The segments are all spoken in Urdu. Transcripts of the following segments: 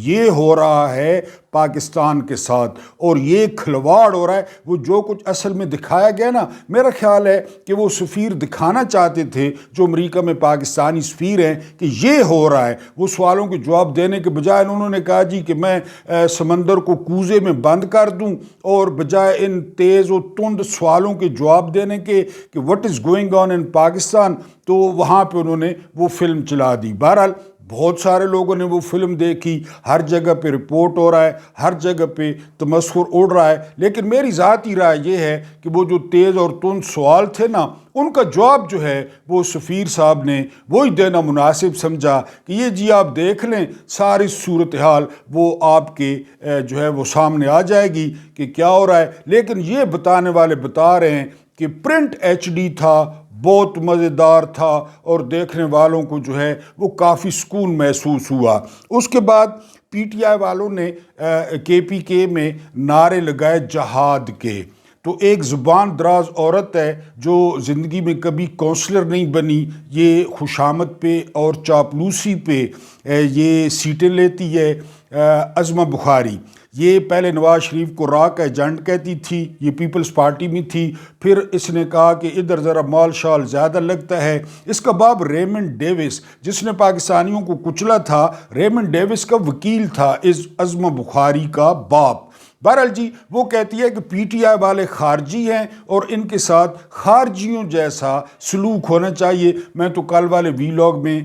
یہ ہو رہا ہے پاکستان کے ساتھ، اور یہ کھلواڑ ہو رہا ہے۔ وہ جو کچھ اصل میں دکھایا گیا نا، میرا خیال ہے کہ وہ سفیر دکھانا چاہتے تھے جو امریکہ میں پاکستانی سفیر ہیں کہ یہ ہو رہا ہے۔ وہ سوالوں کے جواب دینے کے بجائے انہوں نے کہا جی کہ میں سمندر کو کوزے میں بند کر دوں، اور بجائے ان تیز و تند سوالوں کے جواب دینے کے کہ وٹ از گوئنگ آن ان پاکستان، تو وہاں پہ انہوں نے وہ فلم چلا دی۔ بہرحال بہت سارے لوگوں نے وہ فلم دیکھی، ہر جگہ پہ رپورٹ ہو رہا ہے، ہر جگہ پہ تمسخر اڑ رہا ہے، لیکن میری ذاتی رائے یہ ہے کہ وہ جو تیز اور تند سوال تھے نا، ان کا جواب جو ہے وہ سفیر صاحب نے وہی دینا مناسب سمجھا کہ یہ جی آپ دیکھ لیں، ساری صورتحال وہ آپ کے جو ہے وہ سامنے آ جائے گی کہ کیا ہو رہا ہے۔ لیکن یہ بتانے والے بتا رہے ہیں کہ پرنٹ HD تھا، بہت مزیدار تھا، اور دیکھنے والوں کو جو ہے وہ کافی سکون محسوس ہوا۔ اس کے بعد PTI والوں نے KPK میں نعرے لگائے جہاد کے۔ تو ایک زبان دراز عورت ہے جو زندگی میں کبھی کونسلر نہیں بنی، یہ خوشامد پہ اور چاپلوسی پہ یہ سیٹیں لیتی ہے، عظمہ بخاری۔ یہ پہلے نواز شریف کو را کا ایجنٹ کہتی تھی، یہ پیپلز پارٹی میں تھی، پھر اس نے کہا کہ ادھر ذرا مال شال زیادہ لگتا ہے۔ اس کا باپ ریمنڈ ڈیوس، جس نے پاکستانیوں کو کچلا تھا، ریمنڈ ڈیوس کا وکیل تھا اس عظمہ بخاری کا باپ۔ بہرحال جی وہ کہتی ہے کہ PTI والے خارجی ہیں اور ان کے ساتھ خارجیوں جیسا سلوک ہونا چاہیے۔ میں تو کل والے ویلاگ میں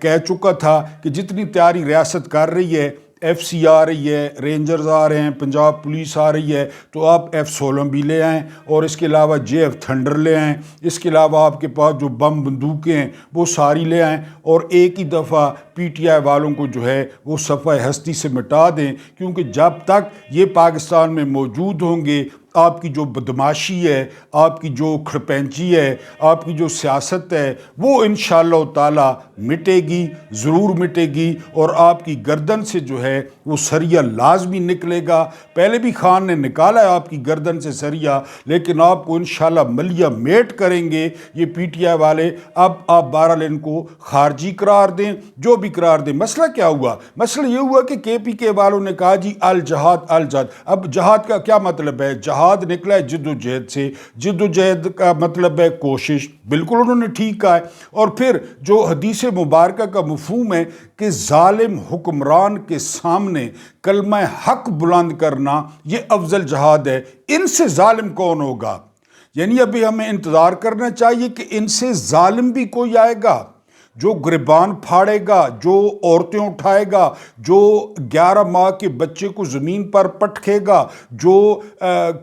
کہہ چکا تھا کہ جتنی تیاری ریاست کر رہی ہے، FC آ رہی ہے، رینجرز آ رہے ہیں، پنجاب پولیس آ رہی ہے، تو آپ F-16 بھی لے آئیں، اور اس کے علاوہ JF تھنڈر لے آئیں، اس کے علاوہ آپ کے پاس جو بم بندوقیں ہیں وہ ساری لے آئیں، اور ایک ہی دفعہ PTI والوں کو جو ہے وہ صفحہ ہستی سے مٹا دیں، کیونکہ جب تک یہ پاکستان میں موجود ہوں گے، آپ کی جو بدماشی ہے، آپ کی جو کھڑپینچی ہے، آپ کی جو سیاست ہے، وہ انشاءاللہ تعالی مٹے گی، ضرور مٹے گی، اور آپ کی گردن سے جو ہے وہ سریا لازمی نکلے گا۔ پہلے بھی خان نے نکالا ہے آپ کی گردن سے سریا، لیکن آپ کو انشاءاللہ ملیا میٹ کریں گے یہ PTI والے۔ اب آپ بہرحال ان کو خارجی قرار دیں، جو بھی قرار دیں۔ مسئلہ کیا ہوا؟ مسئلہ یہ ہوا کہ KPK والوں نے کہا جی الجہاد الجہاد۔ اب جہاد کا کیا مطلب ہے؟ جہاد نکلا ہے جد و جہد سے، جد و جہد کا مطلب ہے کوشش، بالکل انہوں نے ٹھیک کہا ہے۔ اور پھر جو حدیث مبارکہ کا مفہوم ہے کہ ظالم حکمران کے سامنے کلمہ حق بلند کرنا، یہ افضل جہاد ہے۔ ان سے ظالم کون ہوگا؟ یعنی ابھی ہمیں انتظار کرنا چاہیے کہ ان سے ظالم بھی کوئی آئے گا جو گریبان پھاڑے گا، جو عورتیں اٹھائے گا، جو 11 ماہ کے بچے کو زمین پر پٹکے گا، جو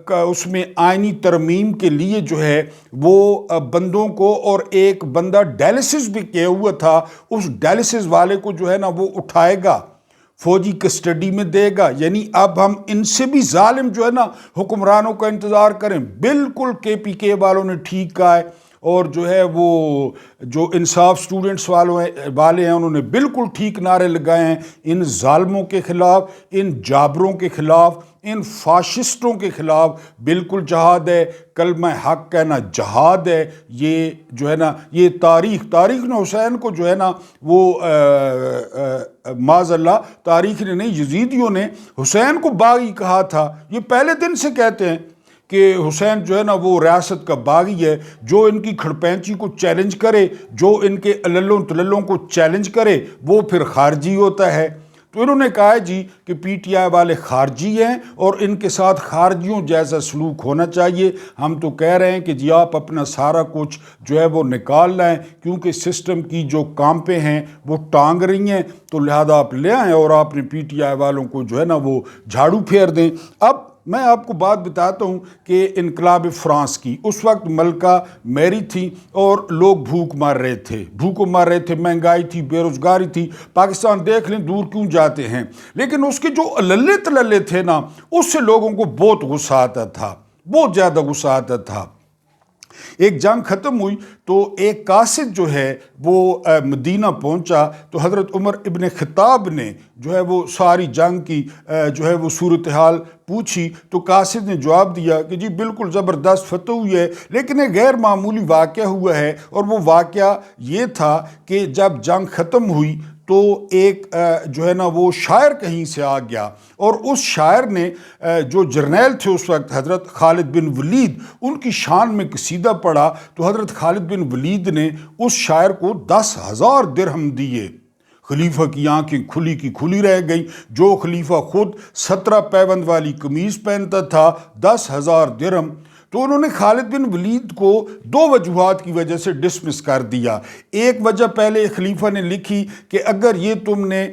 اس میں آئینی ترمیم کے لیے جو ہے وہ بندوں کو، اور ایک بندہ ڈائلسس بھی کیا ہوا تھا، اس ڈائلسس والے کو جو ہے نا وہ اٹھائے گا، فوجی کسٹڈی میں دے گا۔ یعنی اب ہم ان سے بھی ظالم جو ہے نا حکمرانوں کا انتظار کریں۔ بالکل KPK والوں نے ٹھیک کہا ہے، اور جو ہے وہ جو انصاف سٹوڈنٹس والے ہیں انہوں نے بالکل ٹھیک نعرے لگائے ہیں، ان ظالموں کے خلاف، ان جابروں کے خلاف، ان فاشسٹوں کے خلاف بالکل جہاد ہے۔ کلمہ حق کہنا جہاد ہے۔ یہ جو ہے نا یہ تاریخ نے حسین کو جو ہے نا وہ معاذ اللہ، تاریخ نے نہیں، یزیدیوں نے حسین کو باغی کہا تھا۔ یہ پہلے دن سے کہتے ہیں کہ حسین جو ہے نا وہ ریاست کا باغی ہے، جو ان کی کھڑپینچی کو چیلنج کرے، جو ان کے عللوں تللوں کو چیلنج کرے، وہ پھر خارجی ہوتا ہے۔ تو انہوں نے کہا ہے جی کہ PTI والے خارجی ہیں اور ان کے ساتھ خارجیوں جیسا سلوک ہونا چاہیے۔ ہم تو کہہ رہے ہیں کہ جی آپ اپنا سارا کچھ جو ہے وہ نکال لائیں، کیونکہ سسٹم کی جو کامپیں ہیں وہ ٹانگ رہی ہیں، تو لہذا آپ لے آئیں اور آپ نے PTI والوں کو جو ہے نا وہ جھاڑو پھیر دیں۔ اب میں آپ کو بات بتاتا ہوں کہ انقلاب فرانس کی، اس وقت ملکہ میری تھی اور لوگ بھوک مار رہے تھے، مہنگائی تھی، بے روزگاری تھی۔ پاکستان دیکھ لیں دور کیوں جاتے ہیں، لیکن اس کے جو عللے تللے تھے نا، اس سے لوگوں کو بہت غصہ آتا تھا، بہت زیادہ غصہ آتا تھا۔ ایک جنگ ختم ہوئی تو ایک قاصد جو ہے وہ مدینہ پہنچا، تو حضرت عمر ابن خطاب نے جو ہے وہ ساری جنگ کی جو ہے وہ صورتحال پوچھی، تو قاصد نے جواب دیا کہ جی بالکل زبردست فتح ہوئی ہے، لیکن ایک غیر معمولی واقعہ ہوا ہے، اور وہ واقعہ یہ تھا کہ جب جنگ ختم ہوئی تو ایک جو ہے نا وہ شاعر کہیں سے آ گیا، اور اس شاعر نے جو جرنیل تھے اس وقت حضرت خالد بن ولید، ان کی شان میں قصیدہ پڑھا، تو حضرت خالد بن ولید نے اس شاعر کو 10,000 درہم دیے۔ خلیفہ کی آنکھیں کھلی کی کھلی رہ گئیں، جو خلیفہ خود 17 پیوند والی قمیض پہنتا تھا، 10,000 درہم۔ تو انہوں نے خالد بن ولید کو 2 وجوہات کی وجہ سے ڈسمس کر دیا۔ ایک وجہ پہلے خلیفہ نے لکھی کہ اگر یہ تم نے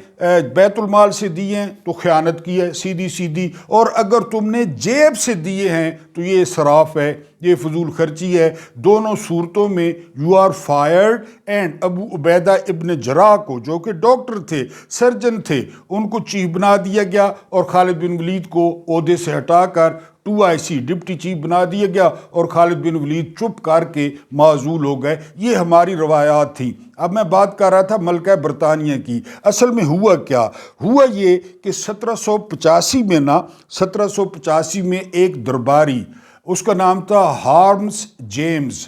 بیت المال سے دیے ہیں تو خیانت کی ہے سیدھی سیدھی، اور اگر تم نے جیب سے دیے ہیں تو یہ اسراف ہے، یہ فضول خرچی ہے۔ دونوں صورتوں میں you are fired, and Abu Ubaidah ibn Jarrah کو، جو کہ ڈاکٹر تھے، سرجن تھے، ان کو چیف بنا دیا گیا، اور خالد بن ولید کو عہدے سے ہٹا کر 2IC ڈپٹی چیف بنا دیا گیا، اور خالد بن ولید چپ کر کے معزول ہو گئے۔ یہ ہماری روایات تھیں۔ اب میں بات کر رہا تھا ملکہ برطانیہ کی۔ اصل میں ہوا کیا؟ ہوا یہ کہ 1785 میں ایک درباری، اس کا نام تھا ہارمز جیمز،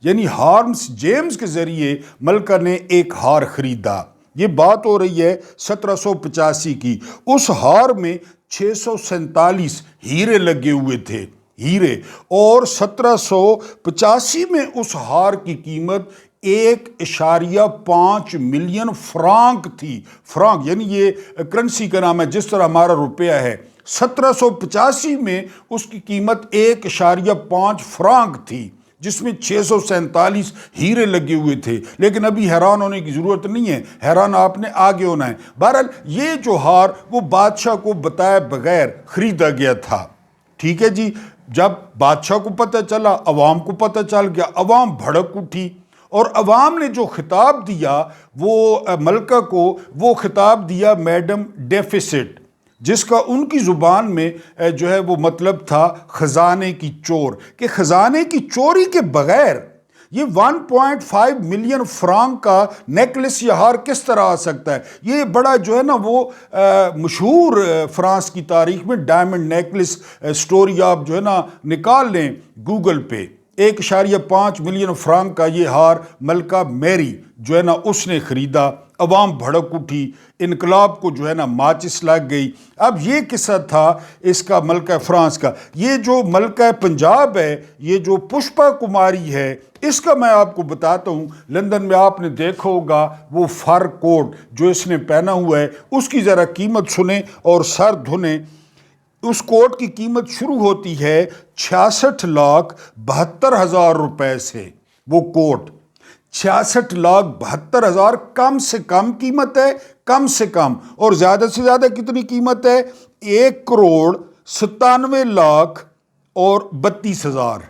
یعنی ہارمز جیمز کے ذریعے ملکہ نے ایک ہار خریدا۔ یہ بات ہو رہی ہے 1785 کی۔ اس ہار میں 647 ہیرے لگے ہوئے تھے، ہیرے، اور 1785 میں اس ہار کی قیمت 1.5 ملین فرانک تھی۔ فرانک یعنی یہ کرنسی کا نام ہے، جس طرح ہمارا روپیہ ہے۔ 1785 میں اس کی قیمت 1.5 فرانک تھی، جس میں 647 ہیرے لگے ہوئے تھے۔ لیکن ابھی حیران ہونے کی ضرورت نہیں ہے، حیران آپ نے آگے ہونا ہے۔ بہرحال یہ جو ہار وہ بادشاہ کو بتائے بغیر خریدا گیا تھا، ٹھیک ہے جی۔ جب بادشاہ کو پتہ چلا، عوام کو پتہ چل گیا، عوام بھڑک اٹھی، اور عوام نے جو خطاب دیا وہ ملکہ کو، وہ خطاب دیا میڈم ڈیفیسٹ، جس کا ان کی زبان میں جو ہے وہ مطلب تھا خزانے کی چور، کہ خزانے کی چوری کے بغیر یہ 1.5 ملین فرانک کا نیکلس یا ہار کس طرح آ سکتا ہے؟ یہ بڑا جو ہے نا وہ مشہور فرانس کی تاریخ میں ڈائمنڈ نیکلس سٹوری آپ جو ہے نا نکال لیں گوگل پہ۔ 1.5 ملین فرانک کا یہ ہار ملکہ میری جو ہے نا اس نے خریدا۔ عوام بھڑک اٹھی، انقلاب کو جو ہے نا ماچس لگ گئی۔ اب یہ قصہ تھا اس کا ملکہ فرانس کا۔ یہ جو ملکہ پنجاب ہے، یہ جو پشپا کماری ہے، اس کا میں آپ کو بتاتا ہوں۔ لندن میں آپ نے دیکھا ہوگا وہ فر کوٹ جو اس نے پہنا ہوا ہے، اس کی ذرا قیمت سنیں اور سر دھنیں۔ اس کوٹ کی قیمت شروع ہوتی ہے 66,72,000 روپے سے۔ وہ کوٹ 66,72,000 کم سے کم قیمت ہے، کم سے کم، اور زیادہ سے زیادہ کتنی قیمت ہے؟ 1,97,32,000،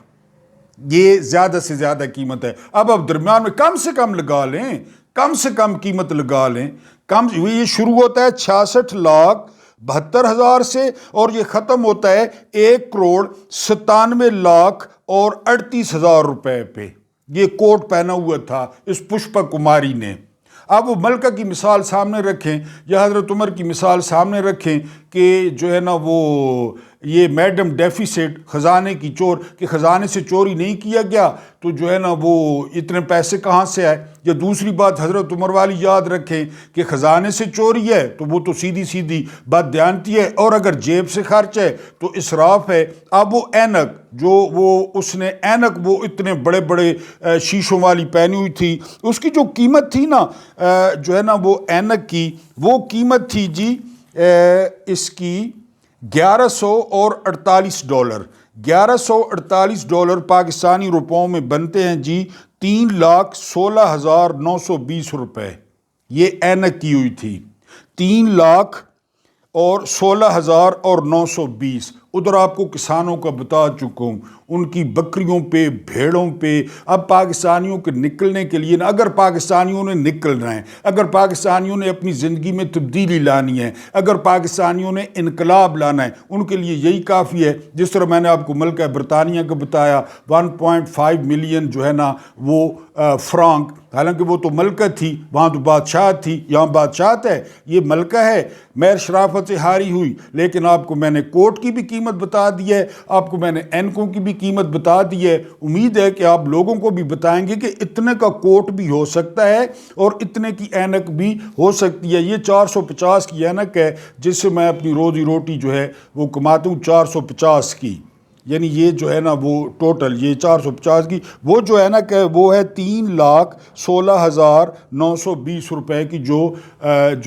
یہ زیادہ سے زیادہ قیمت ہے۔ اب آپ درمیان میں کم سے کم لگا لیں، کم سے کم قیمت لگا لیں۔ یہ شروع ہوتا ہے 66,72,000 سے، اور یہ ختم ہوتا ہے 1,97,38,000 روپے پہ۔ یہ کوٹ پہنا ہوا تھا اس پشپا کماری نے۔ اب وہ ملکہ کی مثال سامنے رکھیں یا حضرت عمر کی مثال سامنے رکھیں کہ جو ہے نا وہ یہ میڈم ڈیفیسٹ خزانے کی چور، کہ خزانے سے چوری نہیں کیا گیا تو جو ہے نا وہ اتنے پیسے کہاں سے آئے؟ یا دوسری بات حضرت عمر والی یاد رکھیں کہ خزانے سے چوری ہے تو وہ تو سیدھی سیدھی بددیانتی ہے، اور اگر جیب سے خرچ ہے تو اسراف ہے۔ اب وہ اینک جو وہ اس نے اینک وہ اتنے بڑے بڑے شیشوں والی پہنی ہوئی تھی، اس کی جو قیمت تھی نا جو ہے نا وہ اینک کی، وہ قیمت تھی جی اس کی $1148۔ $1148 پاکستانی روپوں میں بنتے ہیں جی 3,16,920 روپے۔ یہ اینک کی ہوئی تھی 3,16,920۔ ادھر آپ کو کسانوں کا بتا چکا ہوں، ان کی بکریوں پہ، بھیڑوں پہ۔ اب پاکستانیوں کے نکلنے کے لیے، اگر پاکستانیوں نے نکلنا ہے، اگر پاکستانیوں نے اپنی زندگی میں تبدیلی لانی ہے، اگر پاکستانیوں نے انقلاب لانا ہے، ان کے لیے یہی کافی ہے۔ جس طرح میں نے آپ کو ملکہ برطانیہ کا بتایا، 1.5 ملین جو ہے نا وہ فرانک، حالانکہ وہ تو ملکہ تھی، وہاں تو بادشاہ تھی، یہاں بادشاہت ہے، یہ ملکہ ہے۔ مہر شرافت سے ہاری ہوئی، لیکن آپ کو میں نے کوٹ کی بھی قیمت بتا دی ہے، آپ کو میں نے اینکوں کی بھی قیمت بتا دی ہے، امید ہے کہ آپ لوگوں کو بھی بتائیں گے کہ اتنے کا کوٹ بھی ہو سکتا ہے اور اتنے کی اینک بھی ہو سکتی ہے۔ یہ 450 کی اینک ہے جس سے میں اپنی روزی روٹی جو ہے وہ کماتا ہوں، 450 کی، یعنی یہ جو ہے نا وہ ٹوٹل یہ 450 کی، وہ جو اینک ہے وہ ہے 3,16,920 روپے کی، جو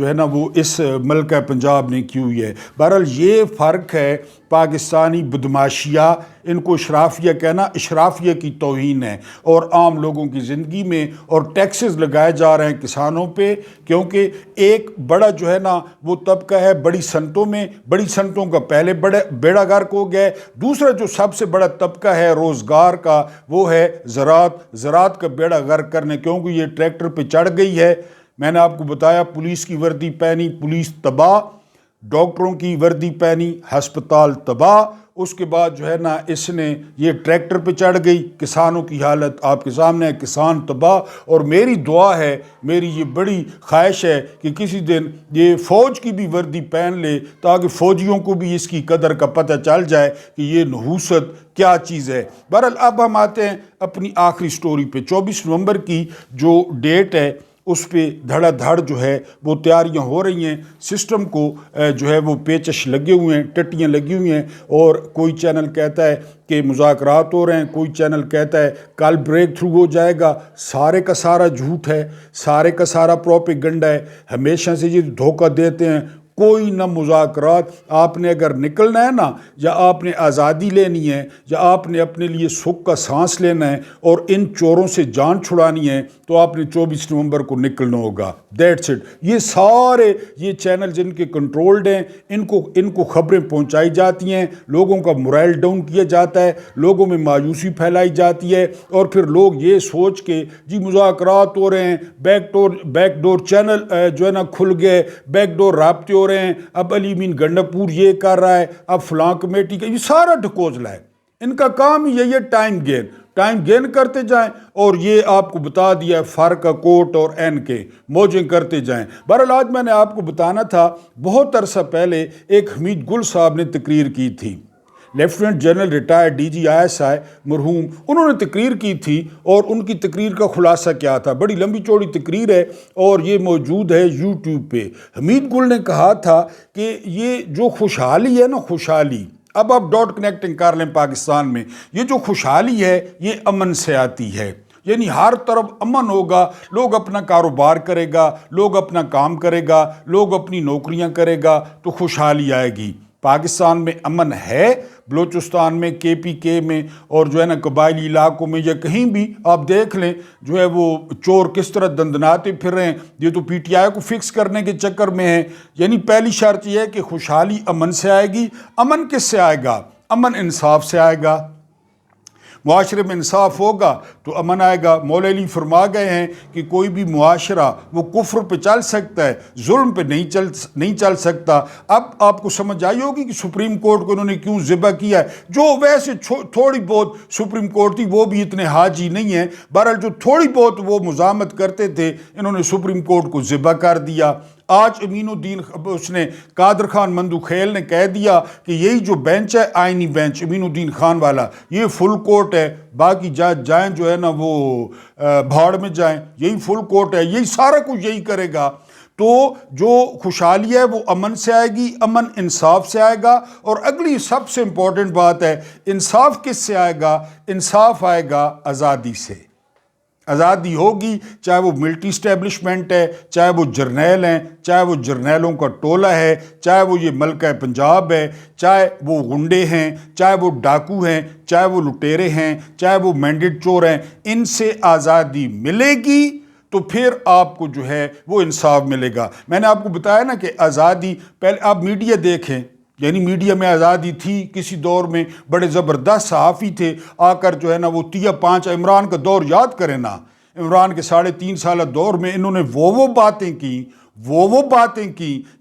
ہے نا وہ اس ملکہ پنجاب نے کی ہوئی ہے۔ بہرحال یہ فرق ہے پاکستانی بدماشیہ، ان کو اشرافیہ کہنا اشرافیہ کی توہین ہے، اور عام لوگوں کی زندگی میں، اور ٹیکسز لگائے جا رہے ہیں کسانوں پہ، کیونکہ ایک بڑا جو ہے نا وہ طبقہ ہے بڑی صنعتوں میں، بڑی صنعتوں کا پہلے بیڑا غرق ہو گیا ہے، دوسرا جو سب سے بڑا طبقہ ہے روزگار کا وہ ہے زراعت کا بیڑا غرق کرنے، کیونکہ یہ ٹریکٹر پہ چڑھ گئی ہے۔ میں نے آپ کو بتایا پولیس کی وردی پہنی، پولیس تباہ، ڈاکٹروں کی وردی پہنی، ہسپتال تباہ، اس کے بعد جو ہے نا اس نے یہ ٹریکٹر پہ چڑھ گئی، کسانوں کی حالت آپ کے سامنے ہے، کسان تباہ۔ اور میری دعا ہے، میری یہ بڑی خواہش ہے کہ کسی دن یہ فوج کی بھی وردی پہن لے تاکہ فوجیوں کو بھی اس کی قدر کا پتہ چل جائے کہ یہ نحوست کیا چیز ہے۔ بہرحال اب ہم آتے ہیں اپنی آخری سٹوری پہ۔ 24 نومبر کی جو ڈیٹ ہے اس پہ دھڑا دھڑ جو ہے وہ تیاریاں ہو رہی ہیں، سسٹم کو جو ہے وہ پیچش لگے ہوئے ہیں، ٹٹیاں لگی ہوئی ہیں، اور کوئی چینل کہتا ہے کہ مذاکرات ہو رہے ہیں، کوئی چینل کہتا ہے کل بریک تھرو ہو جائے گا۔ سارے کا سارا جھوٹ ہے، سارے کا سارا پروپیگنڈا ہے، ہمیشہ سے یہ دھوکہ دیتے ہیں۔ کوئی نہ مذاکرات، آپ نے اگر نکلنا ہے نا، یا آپ نے آزادی لینی ہے، یا آپ نے اپنے لیے سکھ کا سانس لینا ہے اور ان چوروں سے جان چھڑانی ہے، تو آپ نے 24 نومبر کو نکلنا ہوگا۔ That's it. یہ سارے یہ چینل جن کے کنٹرولڈ ہیں، ان کو خبریں پہنچائی جاتی ہیں، لوگوں کا morale ڈاؤن کیا جاتا ہے، لوگوں میں مایوسی پھیلائی جاتی ہے، اور پھر لوگ یہ سوچ کے جی مذاکرات ہو رہے ہیں، بیک ڈور چینل جو ہے نا کھل گئے، بیک ڈور رابطے ہو رہے ہیں، اب علی امین گنڈاپور یہ کر رہا ہے، اب فلاں کمیٹی کا، یہ سارا ڈھکوزلا ہے۔ ان کا کام ہی یہی ہے ٹائم گین کرتے جائیں، اور یہ آپ کو بتا دیا ہے فرق کوٹ اور این کے موجیں کرتے جائیں۔ بہرحال آج میں نے آپ کو بتانا تھا، بہت عرصہ پہلے ایک حمید گل صاحب نے تقریر کی تھی، lieutenant general retired DG ISI مرحوم، انہوں نے تقریر کی تھی، اور ان کی تقریر کا خلاصہ کیا تھا؟ بڑی لمبی چوڑی تقریر ہے اور یہ موجود ہے YouTube پہ۔ حمید گل نے کہا تھا کہ یہ جو خوشحالی ہے نا، خوشحالی، اب آپ ڈاٹ کنیکٹنگ کر لیں پاکستان میں، یہ جو خوشحالی ہے یہ امن سے آتی ہے، یعنی ہر طرف امن ہوگا، لوگ اپنا کاروبار کرے گا، لوگ اپنا کام کرے گا، لوگ اپنی نوکریاں کرے گا، تو خوشحالی آئے گی۔ پاکستان میں امن ہے، بلوچستان میں، KPK میں، اور جو ہے نا قبائلی علاقوں میں، یا کہیں بھی آپ دیکھ لیں جو ہے وہ چور کس طرح دندناتے پھر رہے ہیں، یہ تو PTI کو فکس کرنے کے چکر میں ہیں۔ یعنی پہلی شرط یہ ہے کہ خوشحالی امن سے آئے گی۔ امن کس سے آئے گا؟ امن انصاف سے آئے گا۔ معاشرے میں انصاف ہوگا تو امن آئے گا۔ مولا علی فرما گئے ہیں کہ کوئی بھی معاشرہ وہ کفر پہ چل سکتا ہے، ظلم پہ نہیں چل سکتا۔ اب آپ کو سمجھ آئی ہوگی کہ سپریم کورٹ کو انہوں نے کیوں ذبح کیا ہے۔ جو ویسے تھوڑی بہت سپریم کورٹ تھی، وہ بھی اتنے حاجی نہیں ہیں، بہرحال جو تھوڑی بہت وہ مزاحمت کرتے تھے، انہوں نے سپریم کورٹ کو ذبح کر دیا۔ آج امین الدین اس نے قادر خان مندو خیل نے کہہ دیا کہ یہی جو بینچ ہے، آئینی بینچ امین الدین خان والا، یہ فل کورٹ ہے، باقی جج جائیں جو ہے نا وہ بھاڑ میں جائیں، یہی فل کورٹ ہے، یہی سارا کچھ یہی کرے گا۔ تو جو خوشحالی ہے وہ امن سے آئے گی، امن انصاف سے آئے گا۔ اور اگلی سب سے امپورٹنٹ بات ہے، انصاف کس سے آئے گا؟ انصاف آئے گا آزادی سے۔ آزادی ہوگی، چاہے وہ ملٹری اسٹیبلشمنٹ ہے، چاہے وہ جرنیل ہیں، چاہے وہ جرنیلوں کا ٹولہ ہے، چاہے وہ یہ ملکہ پنجاب ہے، چاہے وہ غنڈے ہیں، چاہے وہ ڈاکو ہیں، چاہے وہ لٹیرے ہیں، چاہے وہ مینڈیٹ چور ہیں، ان سے آزادی ملے گی تو پھر آپ کو جو ہے وہ انصاف ملے گا۔ میں نے آپ کو بتایا نا کہ آزادی، پہلے آپ میڈیا دیکھیں، یعنی میڈیا میں آزادی تھی کسی دور میں، بڑے زبردست صحافی تھے، آ کر جو ہے نا وہ 5 عمران کا دور یاد کریں نا، عمران کے 3.5 سالہ دور میں انہوں نے وہ باتیں کی،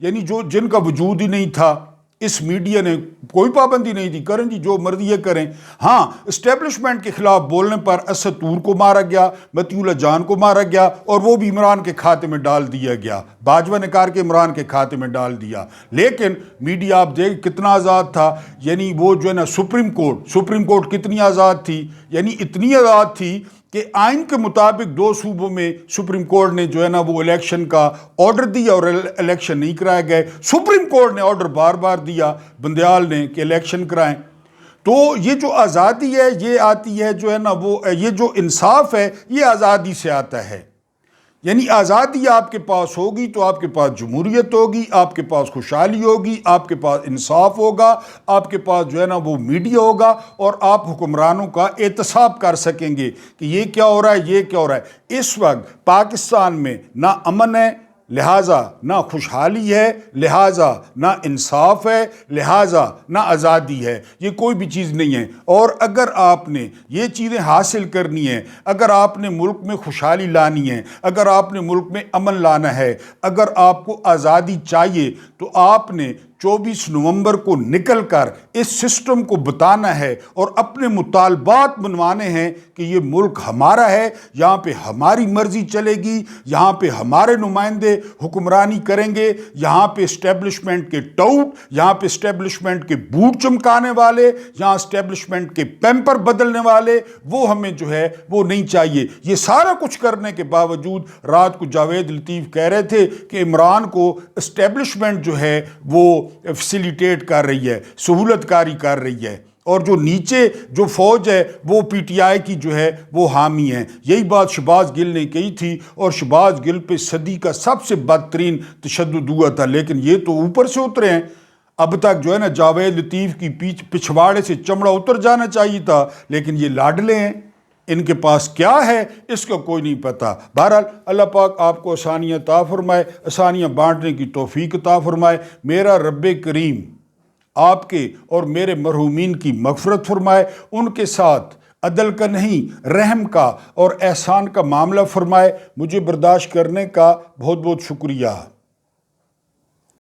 یعنی جن کا وجود ہی نہیں تھا، اس میڈیا نے کوئی پابندی نہیں دی، کریں جی جو مرضی ہے کریں۔ ہاں، اسٹیبلشمنٹ کے خلاف بولنے پر اسد طور کو مارا گیا، مطیع اللہ جان کو مارا گیا، اور وہ بھی عمران کے کھاتے میں ڈال دیا گیا، باجوہ نے کہا کہ عمران کے کھاتے میں ڈال دیا۔ لیکن میڈیا آپ دیکھ کتنا آزاد تھا، یعنی وہ جو ہے نا سپریم کورٹ کتنی آزاد تھی، یعنی اتنی آزاد تھی کہ آئین کے مطابق 2 صوبوں میں سپریم کورٹ نے جو ہے نا وہ الیکشن کا آرڈر دیا اور الیکشن نہیں کرائے گئے۔ سپریم کورٹ نے آرڈر بار بار دیا بندیال نے کہ الیکشن کرائیں۔ تو یہ جو آزادی ہے یہ آتی ہے جو ہے نا وہ یہ جو انصاف ہے یہ آزادی سے آتا ہے، یعنی آزادی آپ کے پاس ہوگی تو آپ کے پاس جمہوریت ہوگی، آپ کے پاس خوشحالی ہوگی، آپ کے پاس انصاف ہوگا، آپ کے پاس جو ہے نا وہ میڈیا ہوگا، اور آپ حکمرانوں کا احتساب کر سکیں گے کہ یہ کیا ہو رہا ہے، یہ کیا ہو رہا ہے۔ اس وقت پاکستان میں نہ امن ہے، لہٰذا نہ خوشحالی ہے، لہٰذا نہ انصاف ہے، لہٰذا نہ آزادی ہے، یہ کوئی بھی چیز نہیں ہے۔ اور اگر آپ نے یہ چیزیں حاصل کرنی ہیں، اگر آپ نے ملک میں خوشحالی لانی ہے، اگر آپ نے ملک میں امن لانا ہے، اگر آپ کو آزادی چاہیے، تو آپ نے 24 نومبر کو نکل کر اس سسٹم کو بتانا ہے اور اپنے مطالبات منوانے ہیں کہ یہ ملک ہمارا ہے، یہاں پہ ہماری مرضی چلے گی، یہاں پہ ہمارے نمائندے حکمرانی کریں گے، یہاں پہ اسٹیبلشمنٹ کے ٹاؤٹ، یہاں پہ اسٹیبلشمنٹ کے بوٹ چمکانے والے، یہاں اسٹیبلشمنٹ کے پیمپر بدلنے والے، وہ ہمیں جو ہے وہ نہیں چاہیے۔ یہ سارا کچھ کرنے کے باوجود رات کو جاوید لطیف کہہ رہے تھے کہ عمران کو اسٹیبلشمنٹ جو ہے وہ فیسیلیٹیٹ کر رہی ہے، سہولت کاری کر رہی ہے، اور جو نیچے جو فوج ہے وہ پی ٹی آئی کی جو ہے وہ حامی ہے۔ یہی بات شہباز گل نے کہی تھی، اور شہباز گل پہ صدی کا سب سے بدترین تشدد ہوا تھا، لیکن یہ تو اوپر سے اترے ہیں۔ اب تک جو ہے نا جاوید لطیف کی پچھواڑے سے چمڑا اتر جانا چاہیے تھا، لیکن یہ لاڈلے ہیں، ان کے پاس کیا ہے اس کا کوئی نہیں پتا۔ بہرحال اللہ پاک آپ کو آسانیاں عطا فرمائے، آسانیاں بانٹنے کی توفیق عطا فرمائے۔ میرا رب کریم آپ کے اور میرے مرحومین کی مغفرت فرمائے، ان کے ساتھ عدل کا نہیں رحم کا اور احسان کا معاملہ فرمائے۔ مجھے برداشت کرنے کا بہت بہت شکریہ۔